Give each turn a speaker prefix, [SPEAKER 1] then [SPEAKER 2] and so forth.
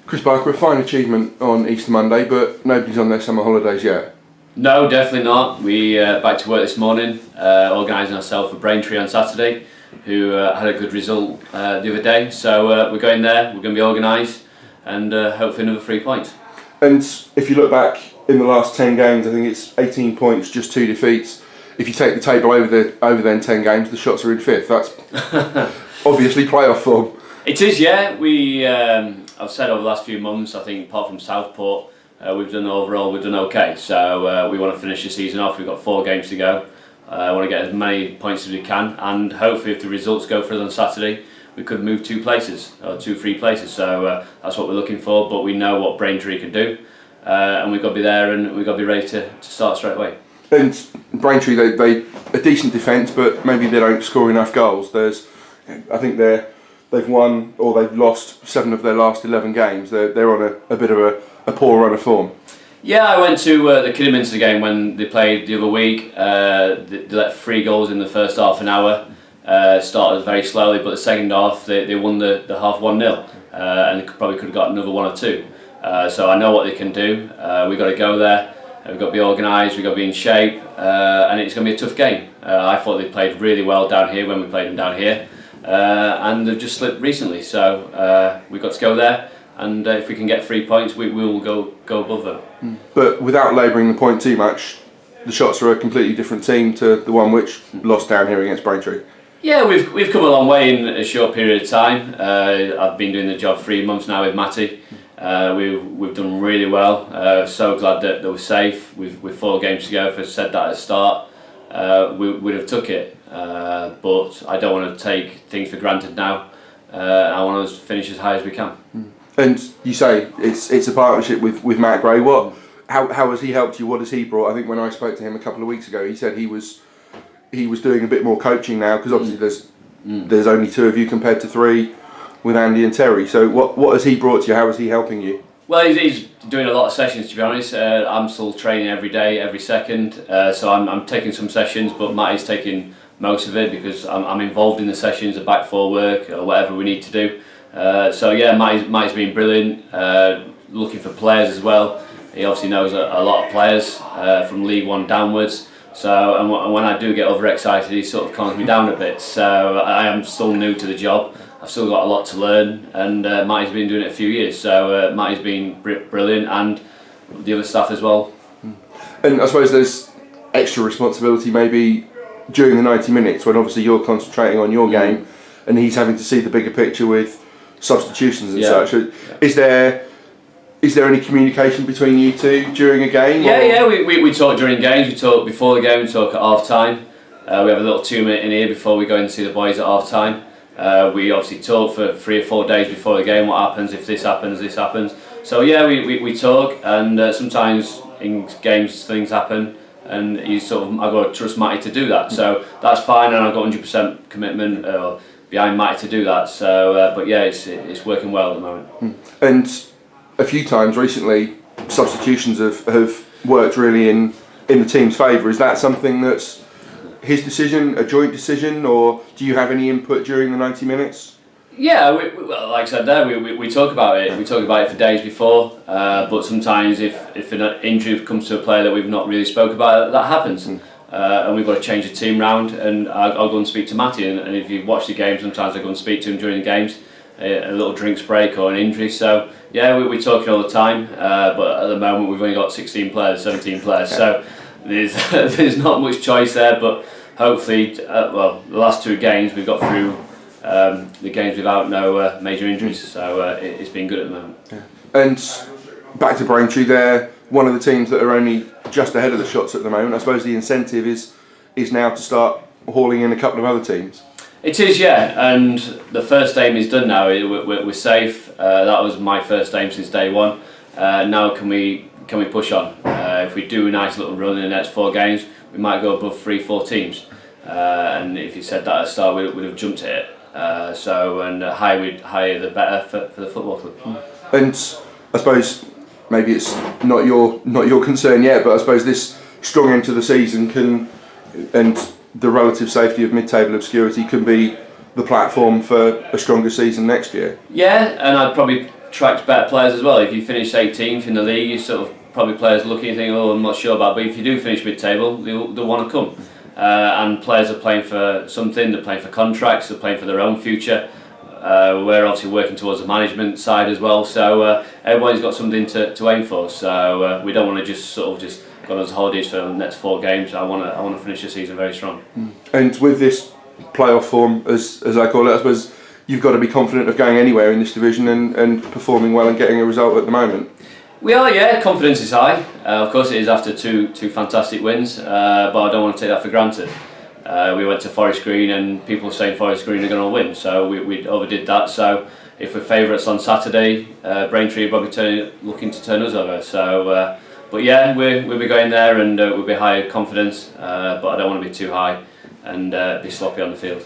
[SPEAKER 1] Chris Barker, a fine achievement on Easter Monday, but nobody's on their summer holidays yet.
[SPEAKER 2] No, definitely not. We back to work this morning, organising ourselves for Braintree on Saturday, who had a good result the other day. So we're going there, we're going to be organised, and hopefully another 3 points.
[SPEAKER 1] And if you look back in the last 10 games, I think it's 18 points, just 2 defeats. If you take the table over then 10 games, the Shots are in 5th. That's obviously playoff form.
[SPEAKER 2] It is, yeah. I've said over the last few months, I think apart from Southport, we've done okay. So we want to finish the season off. We've got 4 games to go. I want to get as many points as we can, and hopefully if the results go for us on Saturday, we could move 2 places, or 2-3 places. So that's what we're looking for, but we know what Braintree can do, and we've got to be there and we've got to be ready to start straight away.
[SPEAKER 1] And Braintree, they a decent defence, but maybe they don't score enough goals. I think they've won or they've lost 7 of their last 11 games. They're on a bit of a poor run of form.
[SPEAKER 2] Yeah, I went to the Kidderminster game when they played the other week. They let 3 goals in the first half an hour. Started very slowly, but the second half they won the half 1-0, and they probably could have got another 1 or 2. So I know what they can do. We've got to go there. We've got to be organised. We've got to be in shape, and it's going to be a tough game. I thought they played really well down here when we played them down here, and they've just slipped recently. So we've got to go there, and if we can get 3 points, we will go above them.
[SPEAKER 1] But without labouring the point too much, the Shots are a completely different team to the one which lost down here against Braintree.
[SPEAKER 2] Yeah, we've come a long way in a short period of time. I've been doing the job 3 months now with Matty. We've done really well. So glad that they were safe. With 4 games to go. If I said that at the start, we would have took it. But I don't want to take things for granted now. I want us to finish as high as we can.
[SPEAKER 1] And you say it's a partnership with Matt Gray. How has he helped you? What has he brought? I think when I spoke to him a couple of weeks ago, he said he was doing a bit more coaching now, because obviously there's only 2 of you compared to 3 with Andy and Terry. So what has he brought to you? How is he helping you?
[SPEAKER 2] Well, he's doing a lot of sessions, to be honest. I'm still training every day, every second. So I'm taking some sessions, but Matty's taking most of it because I'm involved in the sessions, the back 4 work or whatever we need to do. So yeah, Matty's been brilliant. Looking for players as well. He obviously knows a lot of players from League 1 downwards. So and when I do get overexcited, he sort of calms me down a bit. So I am still new to the job. I've still got a lot to learn, and Matty's been doing it a few years. So Matty's been brilliant, and the other staff as well.
[SPEAKER 1] And I suppose there's extra responsibility maybe during the 90 minutes when obviously you're concentrating on your game, and he's having to see the bigger picture with substitutions and such. Is there any communication between you two during a game?
[SPEAKER 2] Yeah, we talk during games, we talk before the game, we talk at half time. We have a little 2-minute in here before we go in and see the boys at half time. We obviously talk for 3 or 4 days before the game, what happens if this happens. So yeah, we talk, and sometimes in games things happen, and I've got to trust Matty to do that. So that's fine, and I've got 100% commitment behind Matty to do that. So, but yeah, it's working well at the moment.
[SPEAKER 1] And a few times recently, substitutions have worked really in the team's favour. Is that something that's his decision, a joint decision, or do you have any input during the 90 minutes?
[SPEAKER 2] Yeah, well, like I said there, we talk about it. We talk about it for days before, but sometimes if an injury comes to a player that we've not really spoke about, that happens. And we've got to change the team round, and I'll go and speak to Matty, and if you watch the game, sometimes I go and speak to him during the games, a little drinks break or an injury. So yeah, we're talking all the time, but at the moment we've only got 16 players, 17 players, so there's not much choice there, but hopefully, the last 2 games we've got through the games without no major injuries, so it's been good at the moment.
[SPEAKER 1] Yeah. And back to Braintree, they're one of the teams that are only just ahead of the Shots at the moment. I suppose the incentive is now to start hauling in a couple of other teams.
[SPEAKER 2] It is, yeah, and the first aim is done now. We're safe. That was my first aim since day one. Now can we push on? If we do a nice little run in the next 4 games, we might go above 3-4 teams. And if you said that at the start, we'd have jumped at it. Higher the better for the football club.
[SPEAKER 1] And I suppose maybe it's not your concern yet, but I suppose this strong end to the season and the relative safety of mid-table obscurity can be the platform for a stronger season next year.
[SPEAKER 2] Yeah, and I'd probably attracts better players as well. If you finish 18th in the league, you sort of probably players looking and think, oh, I'm not sure about. But if you do finish mid-table, they'll want to come. And players are playing for something. They're playing for contracts. They're playing for their own future. We're obviously working towards the management side as well. So everybody's got something to aim for. So we don't want to just go on as holidays for the next 4 games. I want to finish the season very strong.
[SPEAKER 1] And with this playoff form, as I call it, I suppose you've got to be confident of going anywhere in this division and performing well and getting a result at the moment.
[SPEAKER 2] We are, yeah. Confidence is high. Of course, it is after two fantastic wins, but I don't want to take that for granted. We went to Forest Green, and people are saying Forest Green are going to win, so we overdid that. So if we're favourites on Saturday, Braintree are probably looking to turn us over. So, but yeah, we'll be going there, and we'll be high confidence, but I don't want to be too high and be sloppy on the field.